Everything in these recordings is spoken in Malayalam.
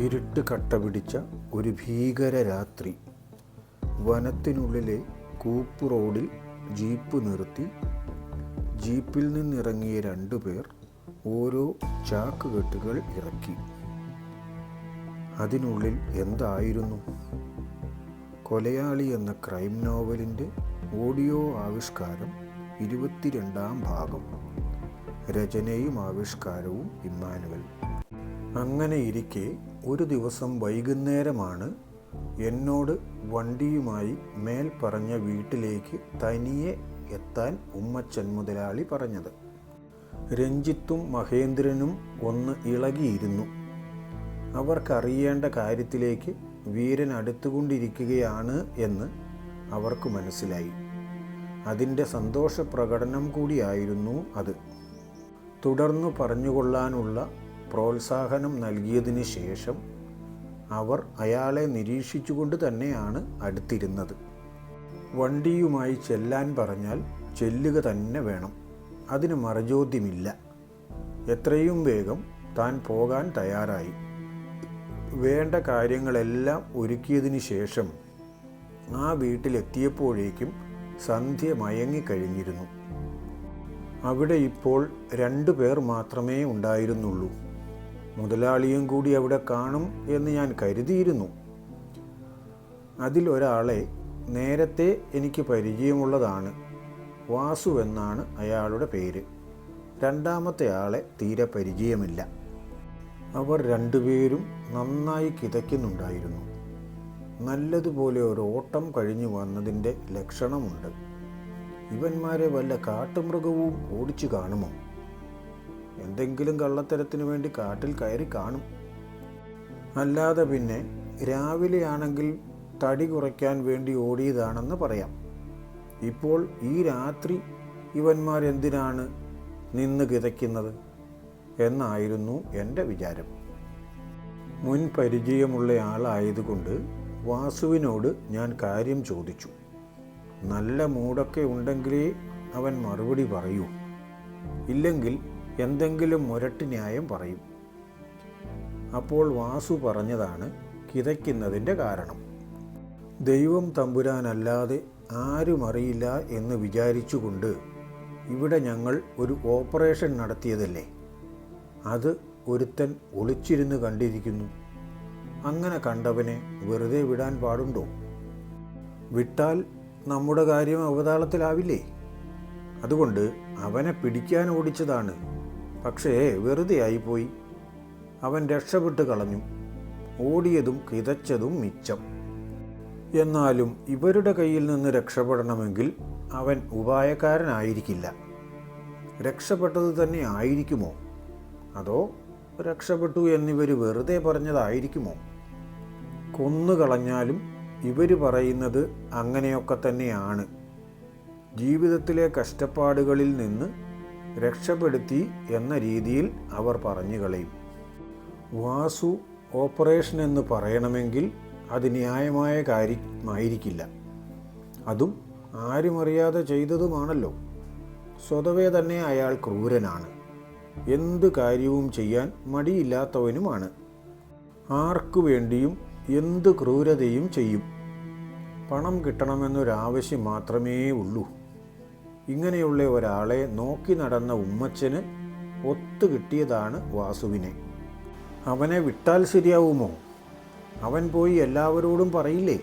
ഇരുട്ട് കട്ട പിടിച്ച ഒരു ഭീകര രാത്രി. വനത്തിനുള്ളിലെ കൂപ്പ് റോഡിൽ ജീപ്പ് നിർത്തി. ജീപ്പിൽ നിന്നിറങ്ങിയ 2 പേർ ഓരോ ചാക്കുകെട്ടുകൾ ഇറക്കി. അതിനുള്ളിൽ എന്തായിരുന്നു? കൊലയാളി എന്ന ക്രൈം നോവലിൻ്റെ ഓഡിയോ ആവിഷ്കാരം 22ാം ഭാഗം. രചനയും ആവിഷ്കാരവും ഇമ്മാനുവൽ. അങ്ങനെ ഇരിക്കെ ഒരു ദിവസം വൈകുന്നേരമാണ് എന്നോട് വണ്ടിയുമായി മേൽ പറഞ്ഞ വീട്ടിലേക്ക് തനിയെ എത്താൻ ഉമ്മച്ചൻ മുതലാളി പറഞ്ഞത്. രഞ്ജിത്തും മഹേന്ദ്രനും ഒന്ന് ഇളകിയിരുന്നു. അവർക്കറിയേണ്ട കാര്യത്തിലേക്ക് വീരൻ അടുത്തുകൊണ്ടിരിക്കുകയാണ് എന്ന് അവർക്ക് മനസ്സിലായി. അതിൻ്റെ സന്തോഷപ്രകടനം കൂടിയായിരുന്നു അത്. തുടർന്നു പറഞ്ഞുകൊള്ളാനുള്ള പ്രോത്സാഹനം നൽകിയതിന് ശേഷം അവർ അയാളെ നിരീക്ഷിച്ചുകൊണ്ട് തന്നെയാണ് അടുത്തിരുന്നത്. വണ്ടിയുമായി ചെല്ലാൻ പറഞ്ഞാൽ ചെല്ലുക തന്നെ വേണം, അതിന് മറുചോദ്യമില്ല. എത്രയും വേഗം താൻ പോകാൻ തയ്യാറായി. വേണ്ട കാര്യങ്ങളെല്ലാം ഒരുക്കിയതിന് ശേഷം ആ വീട്ടിലെത്തിയപ്പോഴേക്കും സന്ധ്യ മയങ്ങിക്കഴിഞ്ഞിരുന്നു. അവിടെ ഇപ്പോൾ 2 പേർ മാത്രമേ ഉണ്ടായിരുന്നുള്ളൂ. മുതലാളിയും കൂടി അവിടെ കാണും എന്ന് ഞാൻ കരുതിയിരുന്നു. അതിലൊരാളെ നേരത്തെ എനിക്ക് പരിചയമുള്ളതാണ്. വാസു എന്നാണ് അയാളുടെ പേര്. രണ്ടാമത്തെ ആളെ തീരെ പരിചയമില്ല. അവർ 2 പേരും നന്നായി കിതയ്ക്കുന്നുണ്ടായിരുന്നു. നല്ലതുപോലെ ഒരു ഓട്ടം കഴിഞ്ഞു വന്നതിൻ്റെ ലക്ഷണമുണ്ട്. ഇവന്മാരെ വല്ല കാട്ടുമൃഗവും ഓടിച്ചു കാണുമോ? എന്തെങ്കിലും കള്ളത്തരത്തിനു വേണ്ടി കാട്ടിൽ കയറി കാണും. അല്ലാതെ പിന്നെ രാവിലെയാണെങ്കിൽ തടി കുറയ്ക്കാൻ വേണ്ടി ഓടിയതാണെന്ന് പറയാം. ഇപ്പോൾ ഈ രാത്രി ഇവന്മാരെന്തിനാണ് നിന്ന് കിതയ്ക്കുന്നത് എന്നായിരുന്നു എൻ്റെ വിചാരം. മുൻ പരിചയമുള്ള ആളായതുകൊണ്ട് വാസുവിനോട് ഞാൻ കാര്യം ചോദിച്ചു. നല്ല മൂടൊക്കെ ഉണ്ടെങ്കിലേ അവൻ മറുപടി പറയൂ, ഇല്ലെങ്കിൽ എന്തെങ്കിലും മുരട്ട് ന്യായം പറയും. അപ്പോൾ വാസു പറഞ്ഞതാണ് കിതയ്ക്കുന്നതിൻ്റെ കാരണം. ദൈവം തമ്പുരാനല്ലാതെ ആരും അറിയില്ല എന്ന് വിചാരിച്ചുകൊണ്ട് ഇവിടെ ഞങ്ങൾ ഒരു ഓപ്പറേഷൻ നടത്തിയതല്ലേ, അത് ഒരുത്തൻ ഒളിച്ചിരുന്ന് കണ്ടിരിക്കുന്നു. അങ്ങനെ കണ്ടവനെ വെറുതെ വിടാൻ പാടുണ്ടോ? വിട്ടാൽ നമ്മുടെ കാര്യം അവതാളത്തിലാവില്ലേ? അതുകൊണ്ട് അവനെ പിടിക്കാൻ ഓടിച്ചതാണ്. പക്ഷേ വെറുതെ ആയിപ്പോയി. അവൻ രക്ഷപ്പെട്ട് കളഞ്ഞു. ഓടിയതും കിതച്ചതും മിച്ചം. എന്നാലും ഇവരുടെ കയ്യിൽ നിന്ന് രക്ഷപ്പെടണമെങ്കിൽ അവൻ ഉപായക്കാരനായിരിക്കില്ല. രക്ഷപ്പെട്ടത് തന്നെ ആയിരിക്കുമോ? അതോ രക്ഷപ്പെട്ടു എന്നിവർ വെറുതെ പറഞ്ഞതായിരിക്കുമോ? കൊന്നുകളഞ്ഞാലും ഇവർ പറയുന്നത് അങ്ങനെയൊക്കെ തന്നെയാണ്. ജീവിതത്തിലെ കഷ്ടപ്പാടുകളിൽ നിന്ന് രക്ഷപ്പെടുത്തി എന്ന രീതിയിൽ അവർ പറഞ്ഞു കളയും. വാസു ഓപ്പറേഷൻ എന്ന് പറയണമെങ്കിൽ അത് ന്യായമായ കാര്യമായിരിക്കില്ല. അതും ആരും അറിയാതെ ചെയ്തതുമാണല്ലോ. സ്വതവേ തന്നെ അയാൾ ക്രൂരനാണ്. എന്ത് കാര്യവും ചെയ്യാൻ മടിയില്ലാത്തവനുമാണ്. ആർക്കു വേണ്ടിയും എന്ത് ക്രൂരതയും ചെയ്യും. പണം കിട്ടണമെന്നൊരാവശ്യം മാത്രമേ ഉള്ളൂ. ഇങ്ങനെയുള്ള ഒരാളെ നോക്കി നടന്ന ഉമ്മച്ചന് ഒത്തു കിട്ടിയതാണ് വാസുവിനെ. അവനെ വിട്ടാൽ ശരിയാവുമോ? അവൻ പോയി എല്ലാവരോടും പറയില്ലേ?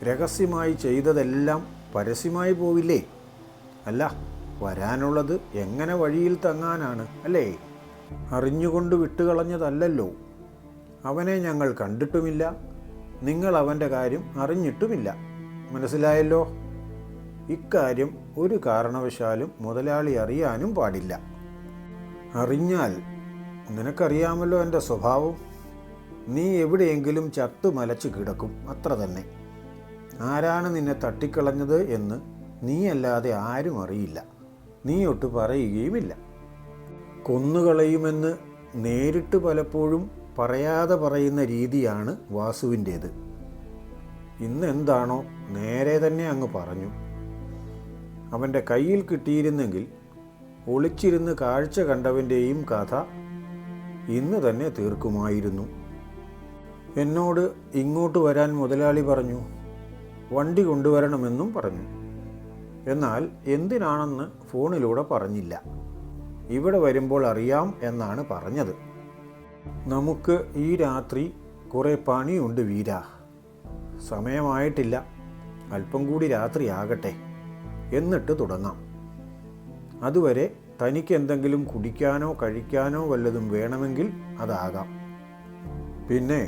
രഹസ്യമായി ചെയ്തതെല്ലാം പരസ്യമായി പോവില്ലേ? അല്ല, വരാനുള്ളത് എങ്ങനെ വഴിയിൽ തങ്ങാനാണ് അല്ലേ? അറിഞ്ഞുകൊണ്ട് വിട്ടുകളഞ്ഞതല്ലല്ലോ. അവനെ ഞങ്ങൾ കണ്ടിട്ടുമില്ല, നിങ്ങൾ അവൻ്റെ കാര്യം അറിഞ്ഞിട്ടുമില്ല. മനസ്സിലായല്ലോ? ഇക്കാര്യം ഒരു കാരണവശാലും മുതലാളി അറിയാനും പാടില്ല. അറിഞ്ഞാൽ നിനക്കറിയാമല്ലോ എൻ്റെ സ്വഭാവം. നീ എവിടെയെങ്കിലും ചത്തു മലച്ചു കിടക്കും, അത്ര തന്നെ. ആരാണ് നിന്നെ തട്ടിക്കളഞ്ഞത് എന്ന് നീയല്ലാതെ ആരും അറിയില്ല. നീ ഒട്ട് പറയുകയുമില്ല. കൊന്നുകളയുമെന്ന് നേരിട്ട് പലപ്പോഴും പറയാതെ പറയുന്ന രീതിയാണ് വാസുവിൻ്റേത്. ഇന്ന് എന്താണോ നേരെ തന്നെ അങ്ങ് പറഞ്ഞു. അവൻ്റെ കയ്യിൽ കിട്ടിയിരുന്നെങ്കിൽ ഒളിച്ചിരുന്ന് കാഴ്ച കണ്ടവൻ്റെയും കഥ ഇന്ന് തന്നെ തീർക്കുമായിരുന്നു. എന്നോട് ഇങ്ങോട്ട് വരാൻ മുതലാളി പറഞ്ഞു. വണ്ടി കൊണ്ടുവരണമെന്നും പറഞ്ഞു. എന്നാൽ എന്തിനാണെന്ന് ഫോണിലൂടെ പറഞ്ഞില്ല. ഇവിടെ വരുമ്പോൾ അറിയാം എന്നാണ് പറഞ്ഞത്. നമുക്ക് ഈ രാത്രി കുറേ പണിയുണ്ട് വീരാ. സമയമായിട്ടില്ല, അല്പം കൂടി രാത്രിയാകട്ടെ, എന്നിട്ട് തുടങ്ങാം. അതുവരെ തനിക്ക് എന്തെങ്കിലും കുടിക്കാനോ കഴിക്കാനോ വല്ലതും വേണമെങ്കിൽ അതാകാം. പിന്നെ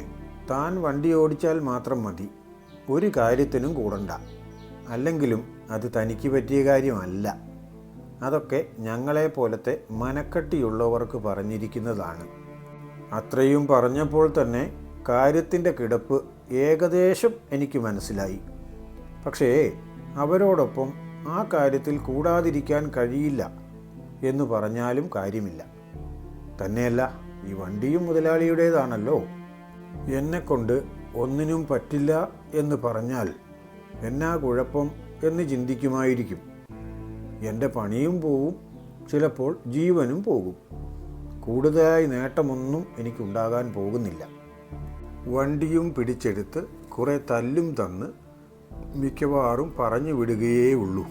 താൻ വണ്ടി ഓടിച്ചാൽ മാത്രം മതി, ഒരു കാര്യത്തിനും കൂടണ്ട. അല്ലെങ്കിലും അത് തനിക്ക് പറ്റിയ കാര്യമല്ല. അതൊക്കെ ഞങ്ങളെപ്പോലത്തെ മനക്കട്ടിയുള്ളവർക്ക് പറഞ്ഞിരിക്കുന്നതാണ്. അത്രയും പറഞ്ഞപ്പോൾ തന്നെ കാര്യത്തിൻ്റെ കിടപ്പ് ഏകദേശം എനിക്ക് മനസ്സിലായി. പക്ഷേ അവരോടൊപ്പം ആ കാര്യത്തിൽ കൂടാതിരിക്കാൻ കഴിയില്ല എന്ന് പറഞ്ഞാലും കാര്യമില്ല. തന്നെയല്ല, ഈ വണ്ടിയും മുതലാളിയുടേതാണല്ലോ. എന്നെക്കൊണ്ട് ഒന്നിനും പറ്റില്ല എന്ന് പറഞ്ഞാൽ എന്നാ കുഴപ്പം എന്ന് ചിന്തിക്കുമായിരിക്കും. എൻ്റെ പണിയും പോവും, ചിലപ്പോൾ ജീവനും പോകും. കൂടുതലായി നേട്ടമൊന്നും എനിക്കുണ്ടാകാൻ പോകുന്നില്ല. വണ്ടിയും പിടിച്ചെടുത്ത് കുറേ തല്ലും തന്ന് മിക്കവാറും പറഞ്ഞു വിടുകയേ ഉള്ളൂ.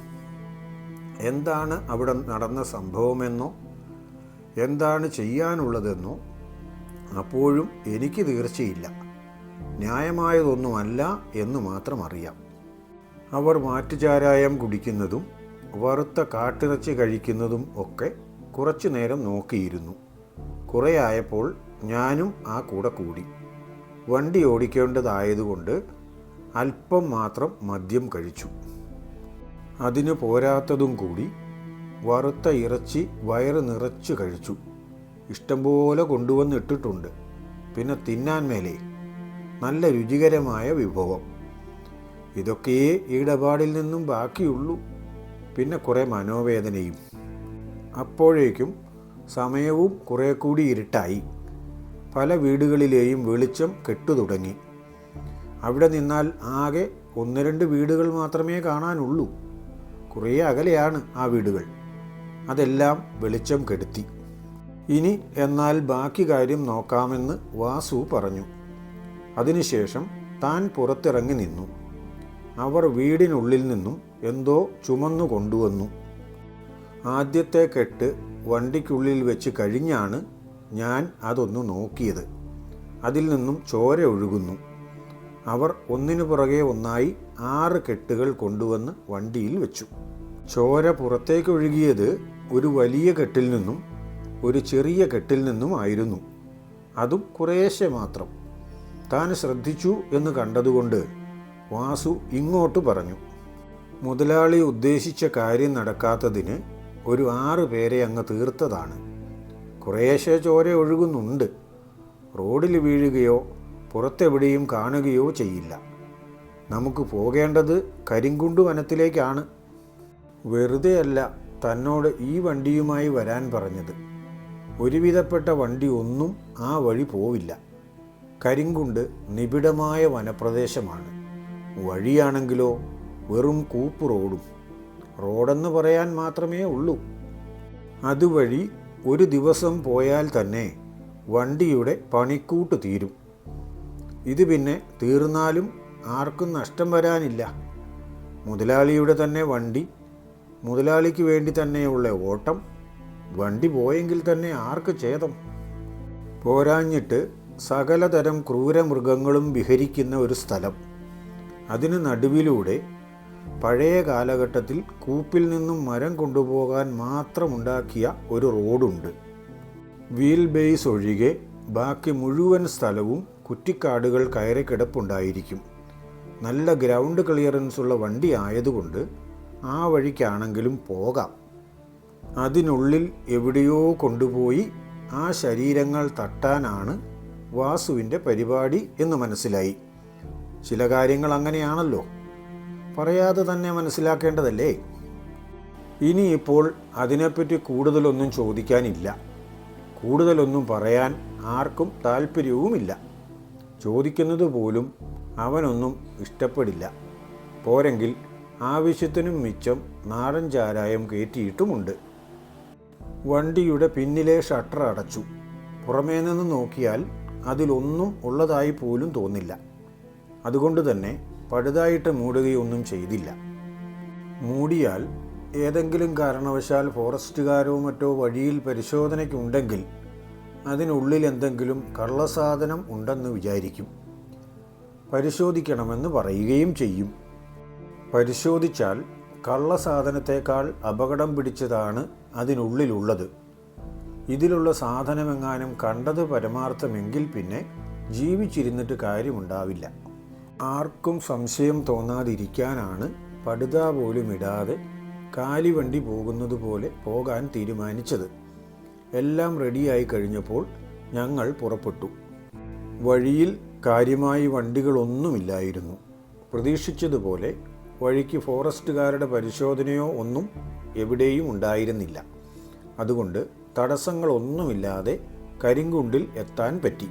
എന്താണ് അവിടെ നടന്ന സംഭവമെന്നോ എന്താണ് ചെയ്യാനുള്ളതെന്നോ അപ്പോഴും എനിക്ക് തീർച്ചയില്ല. ന്യായമായതൊന്നുമല്ല എന്ന് മാത്രം അറിയാം. അവർ മാറ്റുചാരായം കുടിക്കുന്നതും വറുത്ത കാട്ടിറച്ചി കഴിക്കുന്നതും ഒക്കെ കുറച്ചു നേരം നോക്കിയിരുന്നു. കുറേ ആയപ്പോൾ ഞാനും ആ കൂടെ കൂടി. വണ്ടി ഓടിക്കേണ്ടതായതുകൊണ്ട് അല്പം മാത്രം മദ്യം കഴിച്ചു. അതിന് പോരാത്തതും കൂടി വറുത്ത ഇറച്ചി വയറ് നിറച്ച് കഴിച്ചു. ഇഷ്ടംപോലെ കൊണ്ടുവന്നിട്ടിട്ടുണ്ട്. പിന്നെ തിന്നാൻ മേലെ നല്ല രുചികരമായ വിഭവം. ഇതൊക്കെയേ ഇടപാടിൽ നിന്നും ബാക്കിയുള്ളൂ. പിന്നെ കുറേ മനോവേദനയും. അപ്പോഴേക്കും സമയവും കുറേ കൂടി ഇരുട്ടായി. പല വീടുകളിലെയും വെളിച്ചം കെട്ടുതുടങ്ങി. അവിടെ നിന്നാൽ ആകെ 1-2 വീടുകൾ മാത്രമേ കാണാനുള്ളൂ. കുറേ അകലെയാണ് ആ വീടുകൾ. അതെല്ലാം വെളിച്ചം കെടുത്തി. ഇനി എന്നാൽ ബാക്കി കാര്യം നോക്കാമെന്ന് വാസു പറഞ്ഞു. അതിനുശേഷം താൻ പുറത്തിറങ്ങി നിന്നു. അവർ വീടിനുള്ളിൽ നിന്നും എന്തോ ചുമന്നു കൊണ്ടുവന്നു. ആദ്യത്തെ കെട്ട് വണ്ടിക്കുള്ളിൽ വെച്ച് കഴിഞ്ഞാണ് ഞാൻ അതൊന്ന് നോക്കിയത്. അതിൽ നിന്നും ചോര ഒഴുകുന്നു. അവർ ഒന്നിനു പുറകെ ഒന്നായി 6 കെട്ടുകൾ കൊണ്ടുവന്ന് വണ്ടിയിൽ വെച്ചു. ചോര പുറത്തേക്ക് ഒഴുകിയത് ഒരു വലിയ കെട്ടിൽ നിന്നും ഒരു ചെറിയ കെട്ടിൽ നിന്നും ആയിരുന്നു. അതും കുറേശ്ശെ മാത്രം. താൻ ശ്രദ്ധിച്ചു എന്ന് കണ്ടതുകൊണ്ട് വാസു ഇങ്ങോട്ട് പറഞ്ഞു. മുതലാളി ഉദ്ദേശിച്ച കാര്യം നടക്കാത്തതിന് ഒരു 6 പേരെ അങ്ങ് തീർത്തതാണ്. കുറേശ്ശെ ചോര ഒഴുകുന്നുണ്ട്. റോഡിൽ വീഴുകയോ പുറത്തെവിടെയും കാണുകയോ ചെയ്യില്ല. നമുക്ക് പോകേണ്ടത് കരിങ്കുണ്ട് വനത്തിലേക്കാണ്. വെറുതെയല്ല തന്നോട് ഈ വണ്ടിയുമായി വരാൻ പറഞ്ഞത്. ഒരുവിധപ്പെട്ട വണ്ടി ഒന്നും ആ വഴി പോവില്ല. കരിങ്കുണ്ട് നിബിഡമായ വനപ്രദേശമാണ്. വഴിയാണെങ്കിലോ വെറും കൂപ്പ് റോഡും. റോഡെന്ന് പറയാൻ മാത്രമേ ഉള്ളൂ. അതുവഴി ഒരു ദിവസം പോയാൽ തന്നെ വണ്ടിയുടെ പണിക്കൂട്ട് തീരും. ഇത് പിന്നെ തീർന്നാലും ആർക്കും നഷ്ടം വരാനില്ല. മുതലാളിയുടെ തന്നെ വണ്ടി, മുതലാളിക്ക് വേണ്ടി തന്നെയുള്ള ഓട്ടം. വണ്ടി പോയെങ്കിൽ തന്നെ ആർക്ക് ഛേദം? പോരാഞ്ഞിട്ട് സകലതരം ക്രൂരമൃഗങ്ങളും വിഹരിക്കുന്ന ഒരു സ്ഥലം. അതിന് നടുവിലൂടെ പഴയ കാലഘട്ടത്തിൽ കൂപ്പിൽ നിന്നും മരം കൊണ്ടുപോകാൻ മാത്രമുണ്ടാക്കിയ ഒരു റോഡുണ്ട്. വീൽ ബേസ് ഒഴികെ ബാക്കി മുഴുവൻ സ്ഥലവും കുറ്റിക്കാടുകൾ കയറി കിടപ്പുണ്ടായിരിക്കും. നല്ല ഗ്രൗണ്ട് ക്ലിയറൻസ് ഉള്ള വണ്ടി ആയതുകൊണ്ട് ആ വഴിക്കാണെങ്കിലും പോകാം. അതിനുള്ളിൽ എവിടെയോ കൊണ്ടുപോയി ആ ശരീരങ്ങൾ തട്ടാനാണ് വാസുവിൻ്റെ പരിപാടി എന്ന് മനസ്സിലായി. ചില കാര്യങ്ങൾ അങ്ങനെയാണല്ലോ, പറയാതെ തന്നെ മനസ്സിലാക്കേണ്ടതല്ലേ. ഇനിയിപ്പോൾ അതിനെപ്പറ്റി കൂടുതലൊന്നും ചോദിക്കാനില്ല. കൂടുതലൊന്നും പറയാൻ ആർക്കും താല്പര്യവുമില്ല. ചോദിക്കുന്നത് പോലും അവനൊന്നും ഇഷ്ടപ്പെടില്ല. പോരെങ്കിൽ ആവശ്യത്തിനും മിച്ചം നാടൻ ചാരായം കയറ്റിയിട്ടുമുണ്ട്. വണ്ടിയുടെ പിന്നിലെ ഷട്ടർ അടച്ചു. പുറമേ നിന്ന് നോക്കിയാൽ അതിലൊന്നും ഉള്ളതായി പോലും തോന്നില്ല. അതുകൊണ്ട് തന്നെ പഴുതായിട്ട് മൂടുകയൊന്നും ചെയ്തില്ല. മൂടിയാൽ ഏതെങ്കിലും കാരണവശാൽ ഫോറസ്റ്റുകാരോ മറ്റോ വഴിയിൽ പരിശോധനയ്ക്കുണ്ടെങ്കിൽ അതിനുള്ളിൽ എന്തെങ്കിലും കള്ളസാധനം ഉണ്ടെന്ന് വിചാരിക്കും. പരിശോധിക്കണമെന്ന് പറയുകയും ചെയ്യും. പരിശോധിച്ചാൽ കള്ളസാധനത്തേക്കാൾ അപകടം പിടിച്ചതാണ് അതിനുള്ളിലുള്ളത്. ഇതിലുള്ള സാധനമെങ്ങാനും കണ്ടത് പരമാർത്ഥമെങ്കിൽ പിന്നെ ജീവിച്ചിരുന്നിട്ട് കാര്യമുണ്ടാവില്ല. ആർക്കും സംശയം തോന്നാതിരിക്കാനാണ് പടുത പോലും ഇടാതെ കാലിവണ്ടി പോകുന്നത് പോലെ പോകാൻ തീരുമാനിച്ചത്. എല്ലാം റെഡിയായി കഴിഞ്ഞപ്പോൾ ഞങ്ങൾ പുറപ്പെട്ടു. വഴിയിൽ കാര്യമായി വണ്ടികളൊന്നുമില്ലായിരുന്നു. പ്രതീക്ഷിച്ചതുപോലെ വഴിക്ക് ഫോറസ്റ്റുകാരുടെ പരിശോധനയോ ഒന്നും എവിടെയും ഉണ്ടായിരുന്നില്ല. അതുകൊണ്ട് തടസ്സങ്ങളൊന്നുമില്ലാതെ കരിങ്കുണ്ടിൽ എത്താൻ പറ്റി.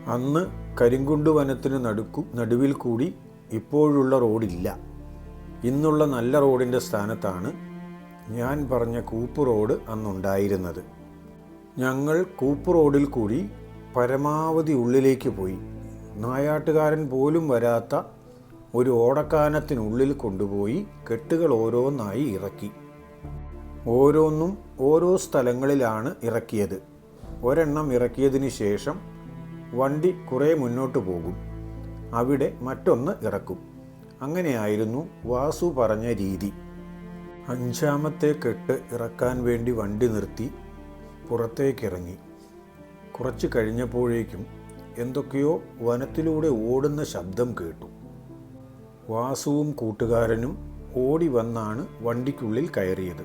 അന്ന് കരിങ്കുണ്ട് വനത്തിന് നടുവിൽ കൂടി ഇപ്പോഴുള്ള റോഡില്ല. ഇന്നുള്ള നല്ല റോഡിൻ്റെ സ്ഥാനത്താണ് ഞാൻ പറഞ്ഞ കൂപ്പ് റോഡ് അന്നുണ്ടായിരുന്നത്. ഞങ്ങൾ കൂപ്പ് റോഡിൽ കൂടി പരമാവധി ഉള്ളിലേക്ക് പോയി. നായാട്ടുകാരൻ പോലും വരാത്ത ഒരു ഓടക്കാനത്തിനുള്ളിൽ കൊണ്ടുപോയി കെട്ടുകൾ ഓരോന്നായി ഇറക്കി. ഓരോന്നും ഓരോ സ്ഥലങ്ങളിലാണ് ഇറക്കിയത്. ഒരെണ്ണം ഇറക്കിയതിന് ശേഷം വണ്ടി കുറേ മുന്നോട്ട് പോകും. അവിടെ മറ്റൊന്ന് ഇറക്കും. അങ്ങനെയായിരുന്നു വാസു പറഞ്ഞ രീതി. 5ാമത്തെ കെട്ട് ഇറക്കാൻ വേണ്ടി വണ്ടി നിർത്തി പുറത്തേക്കിറങ്ങി. കുറച്ച് കഴിഞ്ഞപ്പോഴേക്കും എന്തൊക്കെയോ വനത്തിലൂടെ ഓടുന്ന ശബ്ദം കേട്ടു. വാസുവും കൂട്ടുകാരനും ഓടി വന്നാണ് വണ്ടിക്കുള്ളിൽ കയറിയത്.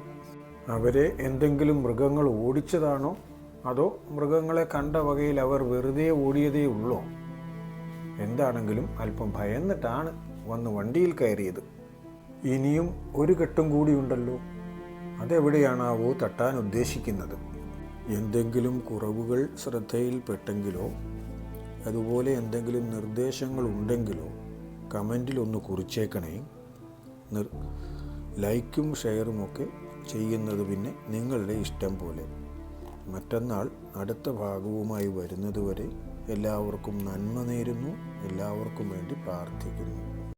അവരെ എന്തെങ്കിലും മൃഗങ്ങൾ ഓടിച്ചതാണോ അതോ മൃഗങ്ങളെ കണ്ട വകയിൽ അവർ വെറുതെ ഓടിയതേ ഉള്ളോ? എന്താണെങ്കിലും അല്പം ഭയന്നിട്ടാണ് വന്ന് വണ്ടിയിൽ കയറിയത്. ഇനിയും ഒരു കെട്ടും കൂടിയുണ്ടല്ലോ. അതെവിടെയാണാവോ തട്ടാൻ ഉദ്ദേശിക്കുന്നത്? എന്തെങ്കിലും കുറവുകൾ ശ്രദ്ധയിൽപ്പെട്ടെങ്കിലോ അതുപോലെ എന്തെങ്കിലും നിർദ്ദേശങ്ങൾ ഉണ്ടെങ്കിലോ കമൻറ്റിലൊന്ന് കുറിച്ചേക്കണേ. ലൈക്കും ഷെയറുമൊക്കെ ചെയ്യുന്നത് പിന്നെ നിങ്ങളുടെ ഇഷ്ടം പോലെ. മറ്റന്നാൾ അടുത്ത ഭാഗവുമായി വരുന്നതുവരെ എല്ലാവർക്കും നന്മ നേരുന്നു. എല്ലാവർക്കും വേണ്ടി പ്രാർത്ഥിക്കുന്നു.